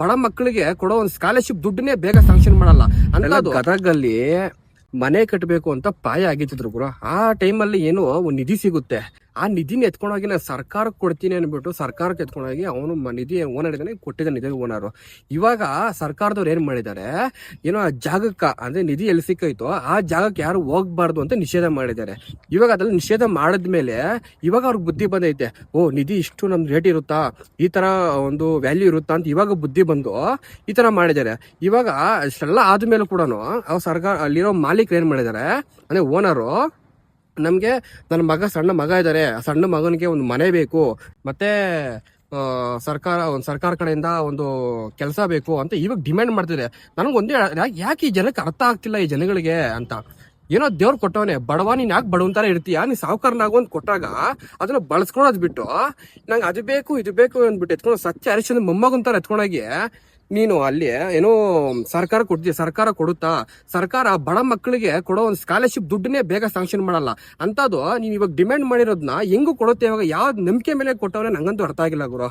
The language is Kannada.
ಬಡ ಮಕ್ಕಳಿಗೆ ಕೊಡೋ ಒಂದು ಸ್ಕಾಲರ್ಶಿಪ್ ದುಡ್ಡನ್ನೇ ಬೇಗ ಸ್ಯಾಂಕ್ಷನ್ ಮಾಡಲ್ಲ ಅಂತ ಗದಗಲ್ಲಿ ಮನೆ ಕಟ್ಟಬೇಕು ಅಂತ ಪಾಯ ಆಗಿದ್ರು ಗುರು. ಆ ಟೈಮಲ್ಲಿ ಏನೋ ಒಂದು ನಿಧಿ ಸಿಗುತ್ತೆ, ಆ ನಿಧಿನ ಎತ್ಕೊಂಡೋಗಿ ನಾನು ಸರ್ಕಾರಕ್ಕೆ ಕೊಡ್ತೀನಿ ಅನ್ಬಿಟ್ಟು ಸರ್ಕಾರಕ್ಕೆ ಎತ್ಕೊಂಡೋಗಿ ಅವನು ನಿಧಿ ಓನರ್ ಇದ್ದಾನೆ ಕೊಟ್ಟಿದ್ದಾನೆ ನಿಧಿ ಓನರು. ಇವಾಗ ಸರ್ಕಾರದವ್ರು ಏನ್ ಮಾಡಿದ್ದಾರೆ, ಏನೋ ಆ ಜಾಗಕ್ಕ ಅಂದ್ರೆ ನಿಧಿ ಎಲ್ಲಿ ಸಿಕ್ಕಾಯ್ತೋ ಆ ಜಾಗಕ್ಕೆ ಯಾರು ಹೋಗ್ಬಾರ್ದು ಅಂತ ನಿಷೇಧ ಮಾಡಿದ್ದಾರೆ. ಇವಾಗ ಅದ್ರಲ್ಲಿ ನಿಷೇಧ ಮಾಡಿದ್ಮೇಲೆ ಇವಾಗ ಅವ್ರಿಗೆ ಬುದ್ಧಿ ಬಂದೈತೆ, ಓ ನಿಧಿ ಇಷ್ಟು ನಮ್ದು ರೇಟ್ ಇರುತ್ತಾ, ಈ ತರ ಒಂದು ವ್ಯಾಲ್ಯೂ ಇರುತ್ತಾ ಅಂತ ಇವಾಗ ಬುದ್ಧಿ ಬಂದು ಈ ತರ ಮಾಡಿದ್ದಾರೆ. ಇವಾಗ ಅಷ್ಟೆಲ್ಲ ಆದ್ಮೇಲೆ ಕೂಡ ಅವ್ರು ಸರ್ಕಾರ ಅಲ್ಲಿರೋ ಮಾಲೀಕರು ಏನ್ ಮಾಡಿದ್ದಾರೆ ಅಂದ್ರೆ ಓನರು, ನಮ್ಗೆ ನನ್ನ ಸಣ್ಣ ಮಗ ಇದ್ದಾರೆ, ಆ ಸಣ್ಣ ಮಗನಿಗೆ ಒಂದು ಮನೆ ಬೇಕು, ಮತ್ತೆ ಸರ್ಕಾರ ಕಡೆಯಿಂದ ಒಂದು ಕೆಲಸ ಬೇಕು ಅಂತ ಇವಾಗ ಡಿಮ್ಯಾಂಡ್ ಮಾಡ್ತಿದೆ. ನನಗೊಂದೇ ಯಾಕೆ ಈ ಜನಕ್ಕೆ ಅರ್ಥ ಆಗ್ತಿಲ್ಲ ಈ ಜನಗಳಿಗೆ ಅಂತ. ಏನೋ ದೇವ್ರು ಕೊಟ್ಟವನೇ ಬಡವ, ನೀನ್ ಯಾಕೆ ಬಡವಂತಾರ ಇರ್ತೀಯ, ನೀ ಸಾವುಕಾರನಾಗು ಅಂತ ಕೊಟ್ಟಾಗ ಅದನ್ನ ಬಳಸ್ಕೊಳೋದ್ ಬಿಟ್ಟು ನಂಗೆ ಅದು ಬೇಕು ಇದು ಬೇಕು ಅಂದ್ಬಿಟ್ಟು ಎತ್ಕೊಂಡು ಸತ್ಯ ಹರಿಶ್ಚಂದ್ರ ಮೊಮ್ಮಗಂತಾರ ಎತ್ಕೊಂಡೋಗಿ ನೀನು ಅಲ್ಲಿ ಏನೋ ಸರ್ಕಾರ ಕೊಡ್ತೀಯ, ಸರ್ಕಾರ ಕೊಡುತ್ತಾ, ಸರ್ಕಾರ ಬಡ ಮಕ್ಕಳಿಗೆ ಕೊಡೋ ಒಂದು ಸ್ಕಾಲರ್ಶಿಪ್ ದುಡ್ಡನ್ನೇ ಬೇಗ ಸ್ಯಾಂಕ್ಷನ್ ಮಾಡಲ್ಲ ಅಂತದ್ದು ನೀನ್ ಇವಾಗ ಡಿಮ್ಯಾಂಡ್ ಮಾಡಿರೋದನ್ನ ಹೆಂಗು ಕೊಡುತ್ತೆ, ಇವಾಗ ಯಾವ ನಂಬಿಕೆ ಮೇಲೆ ಕೊಟ್ಟವನೇ ನಂಗಂತೂ ಅರ್ಥ ಆಗಿಲ್ಲ ಗುರು.